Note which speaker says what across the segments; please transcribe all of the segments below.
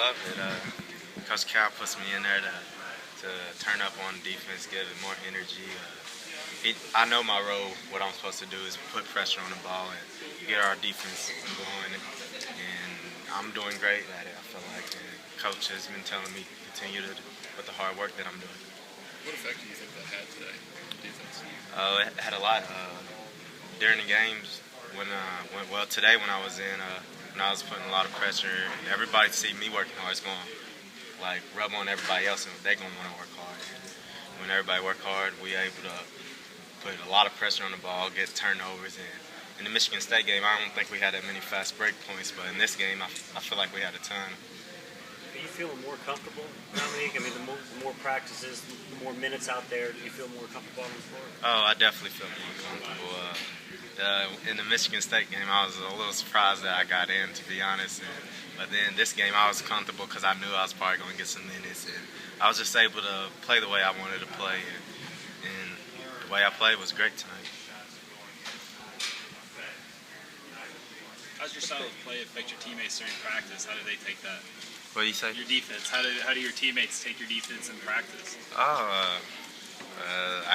Speaker 1: love it. Coach Cal puts me in there to turn up on defense, give it more energy. I know my role. What I'm supposed to do is put pressure on the ball and get our defense going. And I'm doing great at it, I feel like. And Coach has been telling me continue to with the hard work that I'm doing.
Speaker 2: What effect do you think that had today on defense?
Speaker 1: It had a lot. During the games, today when I was in, when I was putting a lot of pressure, everybody see me working hard. It's going to like rub on everybody else, and they're going to want to work hard. And when everybody work hard, we able to put a lot of pressure on the ball, get turnovers. And in the Michigan State game, I don't think we had that many fast break points, but in this game, I feel like we had a ton.
Speaker 3: Are you feeling more comfortable, Dominique? I mean, the more practices, the more minutes out there, do you feel more comfortable on the floor?
Speaker 1: Oh, I definitely feel more comfortable. In the Michigan State game, I was a little surprised that I got in, to be honest. But then this game, I was comfortable because I knew I was probably going to get some minutes. And I was just able to play the way I wanted to play. And the way I played was great tonight.
Speaker 2: How's your style of play affect your teammates during practice? How do they take that?
Speaker 1: What do you say?
Speaker 2: Your defense. How do your teammates take your defense in practice?
Speaker 1: I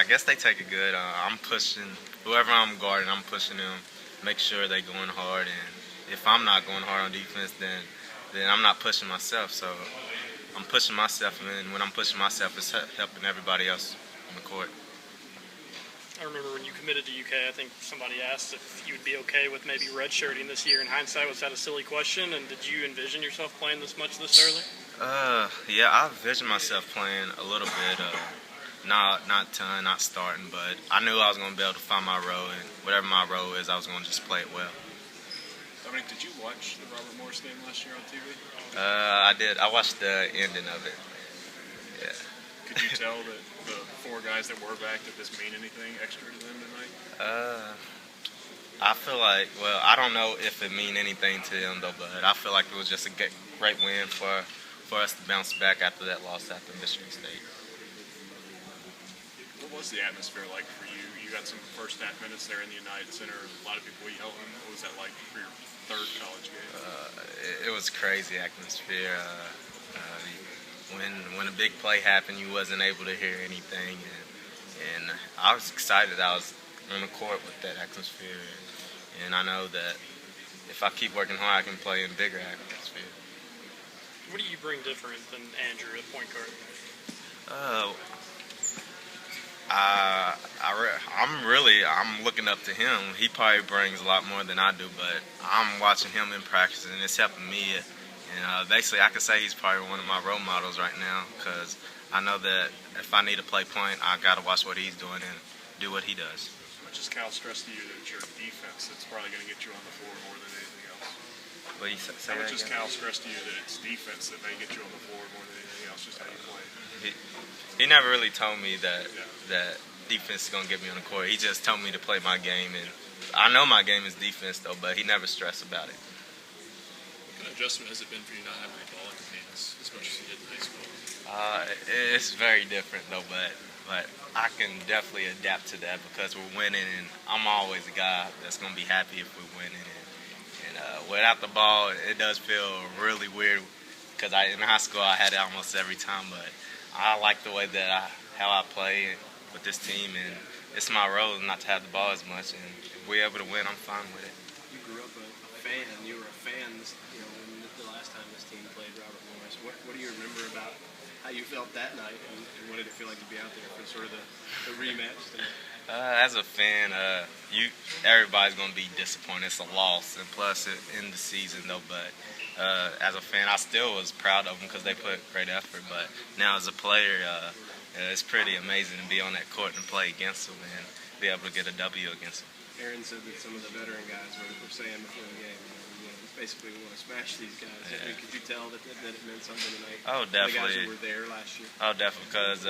Speaker 1: guess they take it good. I'm pushing whoever I'm guarding. I'm pushing them, make sure they're going hard. And if I'm not going hard on defense, then I'm not pushing myself. So I'm pushing myself, and when I'm pushing myself, it's helping everybody else on the court.
Speaker 4: I remember when you committed to UK, I think somebody asked if you would be okay with maybe redshirting this year. In hindsight, was that a silly question? And did you envision yourself playing this much this early?
Speaker 1: Yeah, I envisioned myself playing a little bit. Not ton, not starting, but I knew I was going to be able to find my role, and whatever my role is, I was going to just play it well.
Speaker 2: Dominic, did you watch the Robert Morris game last year on TV?
Speaker 1: I did. I watched the ending of it. Yeah.
Speaker 2: Could you tell that the four guys that were back, did this mean anything extra to them tonight?
Speaker 1: I feel like, well, I don't know if it mean anything to them, though, but I feel like it was just a great win for us to bounce back after that loss after Michigan State.
Speaker 2: What was the atmosphere like for you? You got some first half minutes there in the United Center. A lot of people yelling. What was that like for your third college game?
Speaker 1: It was crazy atmosphere. When a big play happened, you wasn't able to hear anything, and I was excited. I was on the court with that atmosphere, and I know that if I keep working hard, I can play in bigger atmosphere.
Speaker 4: What do you bring different than Andrew at point guard?
Speaker 1: I'm looking up to him. He probably brings a lot more than I do, but I'm watching him in practice, and it's helping me. And basically, I could say he's probably one of my role models right now because I know that if I need to play point, I got to watch what he's doing and do what he does.
Speaker 2: How much has Cal stressed to you that it's your defense that's probably going to get you on the floor more than anything else?
Speaker 1: What you say?
Speaker 2: How much has Cal stressed to you that it's defense that may get you on the floor more than anything else, just how you play?
Speaker 1: He never really told me that defense is going to get me on the court. He just told me to play my game, and I know my game is defense, though, but he never stressed about it.
Speaker 2: What kind of adjustment has it been for you not having the ball in your hands as much as you did in high school?
Speaker 1: It's very different, though, but I can definitely adapt to that because we're winning, and I'm always a guy that's going to be happy if we're winning. And without the ball, it does feel really weird because in high school I had it almost every time, but I like the way that how I play with this team, and it's my role not to have the ball as much. And if we're able to win, I'm fine with it.
Speaker 5: You grew up a fan. You were a fan. When the last time this team played Robert Morris. What do you remember about how you felt that night, and what did it feel like to be out there for sort of the rematch tonight?
Speaker 1: As a fan, everybody's going to be disappointed. It's a loss, and plus in the season, though. But as a fan, I still was proud of them because they put great effort. But now as a player, it's pretty amazing to be on that court and play against them and be able to get a W against them.
Speaker 5: Aaron said that some of the veteran guys were saying before the game, basically we want to smash these guys.
Speaker 1: Yeah.
Speaker 5: Could you tell that it meant something tonight?
Speaker 1: Oh, definitely.
Speaker 5: The guys who were there last year.
Speaker 1: Oh, definitely, because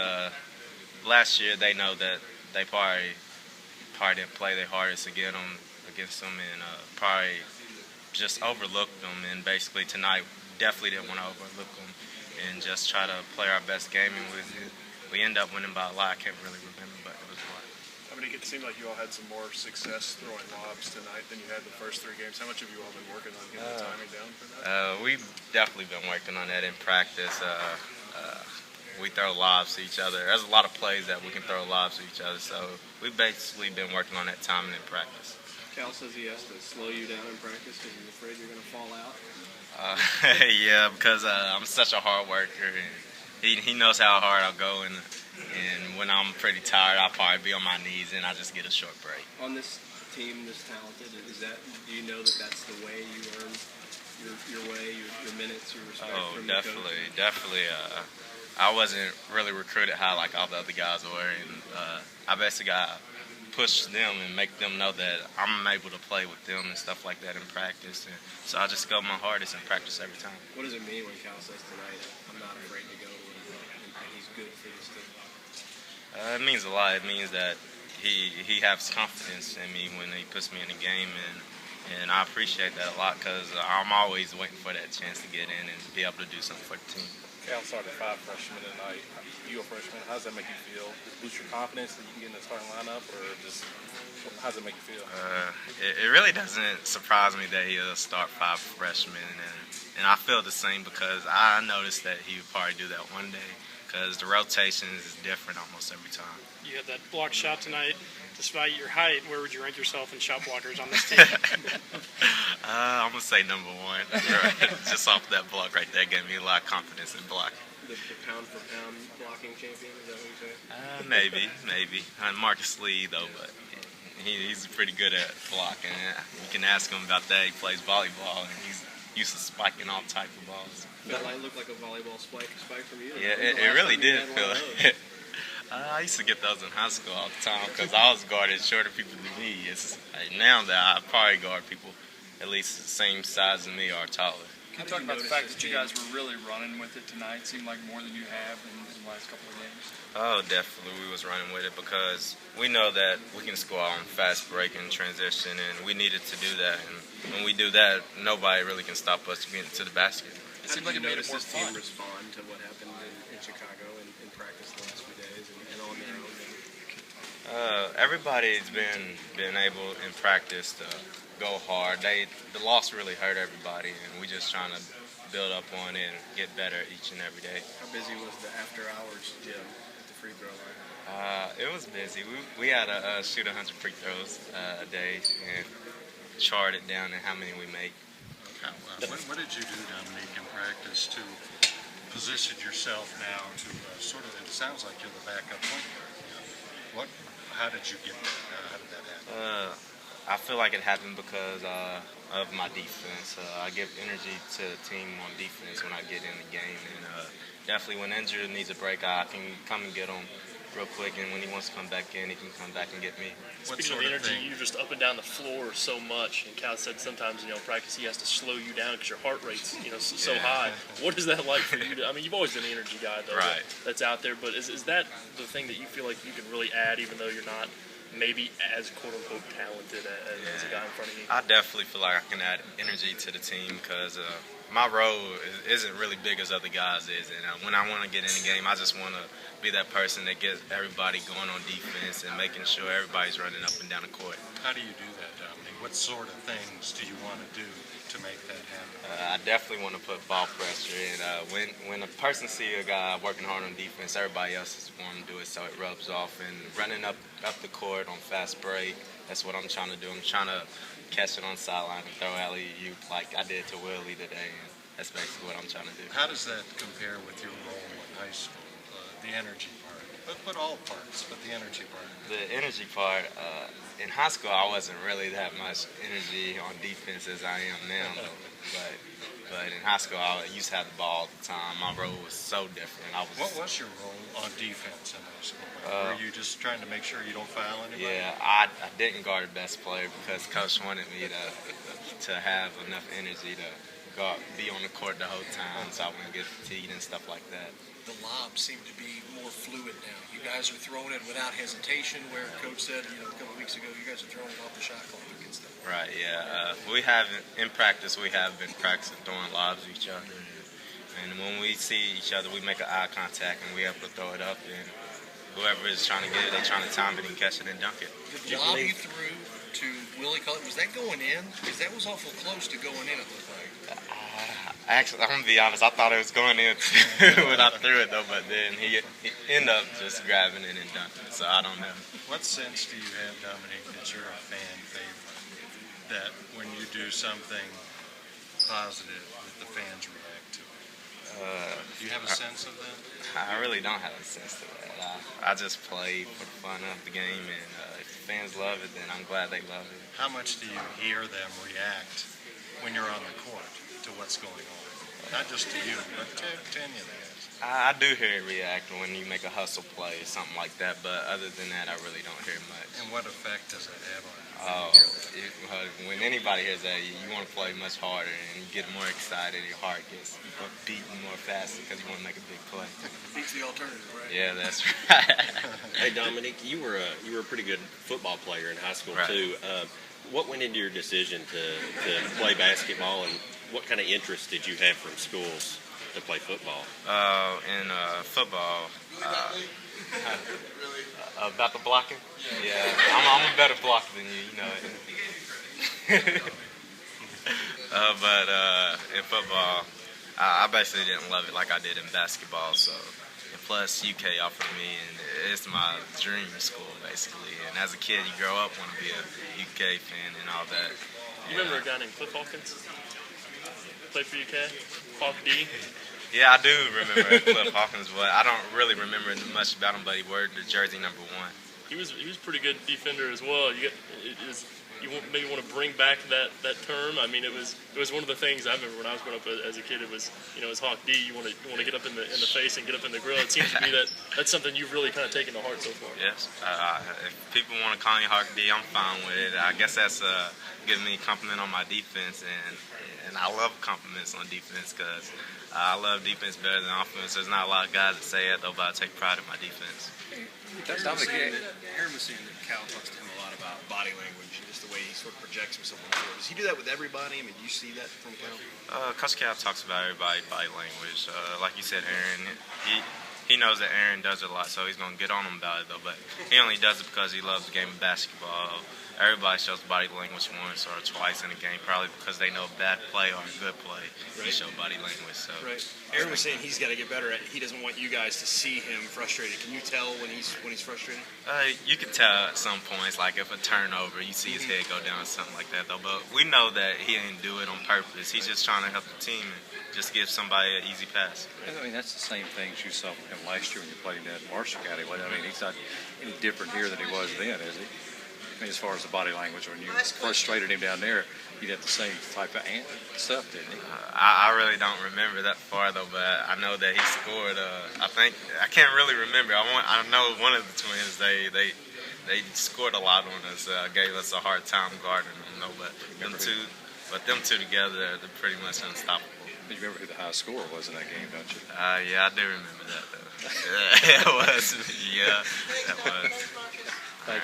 Speaker 1: last year they know that they probably didn't play their hardest against them, and probably just overlooked them. And basically tonight, definitely didn't want to overlook them and just try to play our best game. And we end up winning by a lot. I can't really remember, but it was a lot.
Speaker 2: Dominique, it seemed like you all had some more success throwing lobs tonight than you had the first 3 games. How much have you all been working on getting the timing down for that?
Speaker 1: We've definitely been working on that in practice. We throw lobs to each other. There's a lot of plays that we can throw lobs to each other, so we've basically been working on that timing in practice.
Speaker 5: Cal says he has to slow you down in practice because he's afraid you're going to fall out.
Speaker 1: Yeah, because I'm such a hard worker, and he knows how hard I'll go, and when I'm pretty tired, I'll probably be on my knees, and I just get a short break.
Speaker 5: On this team, this talented, do you know that that's the way you earn your way, your minutes, your respect from the coach?
Speaker 1: Definitely. I wasn't really recruited high like all the other guys were, and I basically got to push them and make them know that I'm able to play with them and stuff like that in practice. And so I just go my hardest in practice every time.
Speaker 5: What does it mean when Cal says tonight, I'm not afraid to go and he's good for this team?
Speaker 1: It means a lot. It means that he has confidence in me when he puts me in the game, and I appreciate that a lot because I'm always waiting for that chance to get in and be able to do something for the team.
Speaker 6: Cal started 5 freshmen tonight. You a freshman, how does that make you feel? Does it boost your confidence that you can get in the starting lineup, or just how does it make you feel?
Speaker 1: It really doesn't surprise me that he'll start 5 freshmen, and I feel the same because I noticed that he would probably do that one day because the rotation is different almost every time.
Speaker 4: You had that block shot tonight. Despite your height, where would you rank yourself in shot blockers on this team?
Speaker 1: I'm going to say number 1. Just off that block right there gave me a lot of confidence in blocking.
Speaker 5: The pound-for-pound blocking champion, is that what you say?
Speaker 1: Maybe. Marcus Lee, though, but he's pretty good at blocking. You can ask him about that. He plays volleyball, and he's used to spiking all type of balls.
Speaker 5: That light looked like a volleyball spike from you.
Speaker 1: Yeah, it really did feel like it. I used to get those in high school all the time because I was guarding shorter people than me. It's now that I probably guard people at least the same size as me or taller.
Speaker 7: Can you talk about the fact that you guys were really running with it tonight? Seemed like more than you have in the last couple of games.
Speaker 1: Oh, definitely we was running with it because we know that we can score on fast break and transition, and we needed to do that. And when we do that, nobody really can stop us getting to the basket.
Speaker 7: It seemed like it made it more
Speaker 5: this
Speaker 7: fun.
Speaker 5: team respond to what happened in Chicago in practice the last few days and on their own?
Speaker 1: Everybody's been able in practice to go hard. The loss really hurt everybody, and we just trying to build up on it and get better each and every day.
Speaker 5: How busy was the after-hours gym at the free throw line?
Speaker 1: It was busy. We had to shoot 100 free throws a day and chart it down and how many we make.
Speaker 8: What did you do, Dominique, in practice to position yourself now to sort of, it sounds like you're the backup point guard. How did you get that? How did that happen?
Speaker 1: I feel like it happened because of my defense. I give energy to the team on defense when I get in the game. And definitely when Andrew needs a break, I can come and get him real quick, and when he wants to come back in, he can come back and get me.
Speaker 9: Speaking of energy, you're just up and down the floor so much, and Cal said sometimes, in practice he has to slow you down because your heart rate's, so high. What is that like for you? I mean, you've always been the energy guy, though,
Speaker 1: right,
Speaker 9: that's out there, but is that the thing that you feel like you can really add, even though you're not maybe as quote-unquote talented as a guy in front of you?
Speaker 1: I definitely feel like I can add energy to the team because my role isn't really big as other guys is, and when I want to get in the game, I just want to be that person that gets everybody going on defense and making sure everybody's running up and down the court.
Speaker 8: How do you do that, Dominique? What sort of things do you want to do to make that happen?
Speaker 1: I definitely want to put ball pressure in. When a person see a guy working hard on defense, everybody else is wanting to do it, so it rubs off. And running up the court on fast break, that's what I'm trying to do. I'm trying to catch it on sideline and throw alley-oop like I did to Willie today. And that's basically what I'm trying to do.
Speaker 8: How does that compare with your role in high school? The energy part, but all parts, but the energy part.
Speaker 1: The energy part, in high school I wasn't really that much energy on defense as I am now, but in high school I used to have the ball all the time. My role was so different.
Speaker 8: What was your role on defense in high school? Were you just trying to make sure you don't foul anybody?
Speaker 1: Yeah, I didn't guard the best player because Coach wanted me to have enough energy to be on the court the whole time so I wouldn't get fatigued and stuff like that.
Speaker 10: The lobs seem to be more fluid now. You guys are throwing it without hesitation, where Coach said, a couple weeks ago, you guys are throwing it off the shot clock and stuff.
Speaker 1: Right, yeah. In practice, we have been practicing throwing lobs to each other. And when we see each other, we make an eye contact and we have to throw it up. And whoever is trying to get it, they trying to time it and catch it and dunk it.
Speaker 10: The lob you threw to Willie Cullen, was that going in? Because that was awful close to going in, it looked like.
Speaker 1: Actually, I'm gonna be honest. I thought it was going in too when I threw it though, but then he ended up just grabbing it and dunking it. So I don't know.
Speaker 8: What sense do you have, Dominique, that you're a fan favorite? That when you do something positive, that the fans react to it? Do you have a sense of that?
Speaker 1: I really don't have a sense of that. I just play for the fun of the game, and if the fans love it, then I'm glad they love it.
Speaker 8: How much do you hear them react when you're on the court to what's going on? Not just to you, but to any of the guys.
Speaker 1: I do hear it react when you make a hustle play, something like that, but other than that, I really don't hear much.
Speaker 8: And what effect does that have on you?
Speaker 1: When anybody hears that, you want to play much harder and you get more excited. Your heart gets beating more faster because you want to make a big play.
Speaker 10: Beats the alternative, right?
Speaker 1: Yeah, that's right.
Speaker 11: Hey, Dominique, you were a pretty good football player in high school
Speaker 1: Right.
Speaker 11: too. What went into your decision to play basketball, and what kind of interest did you have from schools to play football?
Speaker 1: In football, about the blocking? Yeah, I'm a better blocker than you know it. But in football, I basically didn't love it like I did in basketball. So, and plus UK offered me, and it's my dream school basically. And as a kid, you grow up want to be a UK fan and all that.
Speaker 9: You remember a guy named Cliff Hawkins? Played for UK? Hawk D?
Speaker 1: Yeah, I do remember Cliff Hawkins, but I don't really remember much about him. But he wore the jersey #1.
Speaker 9: He was a pretty good defender as well. Maybe want to bring back that term. I mean, it was one of the things I remember when I was growing up as a kid. It was as Hawk D. You want to get up in the face and get up in the grill. It seems to me that's something you've really kind of taken to heart so far.
Speaker 1: Yes, if people want to call me Hawk D, I'm fine with it. I guess that's giving me a compliment on my defense, and I love compliments on defense because I love defense better than offense. There's not a lot of guys that say it though, but I take pride in my defense.
Speaker 10: Aaron was saying that Cal talks to him a lot about body language and just the way he sort of projects himself on the court. Does he do that with everybody? I mean, do you see that from Cal?
Speaker 1: Coach Cal talks about everybody's body language. Like you said, Aaron, he knows that Aaron does it a lot, so he's going to get on him about it, though. But he only does it because he loves the game of basketball. Everybody shows body language once or twice in a game, probably because they know bad play or good play. They show body language. So.
Speaker 10: Right. Aaron was saying he's got to get better at it. He doesn't want you guys to see him frustrated. Can you tell when he's frustrated?
Speaker 1: You can tell at some points, like if a turnover, you see his head go down or something like that, though. But we know that he didn't do it on purpose. He's just trying to help the team and just give somebody an easy pass.
Speaker 12: I mean, that's the same things you saw from him last year when you played at Marshall County. I mean, he's not any different here than he was then, is he? I mean, as far as the body language, when you frustrated him down there, he did the same type of stuff, didn't he?
Speaker 1: I really don't remember that far though, but I know that he scored. I can't really remember. I know one of the twins they scored a lot on us. Gave us a hard time guarding them, though. But them two together, they're pretty much unstoppable.
Speaker 12: You remember who the high scorer was in that game, don't you?
Speaker 1: Yeah, I do remember that though. Yeah, it was. Yeah, that was.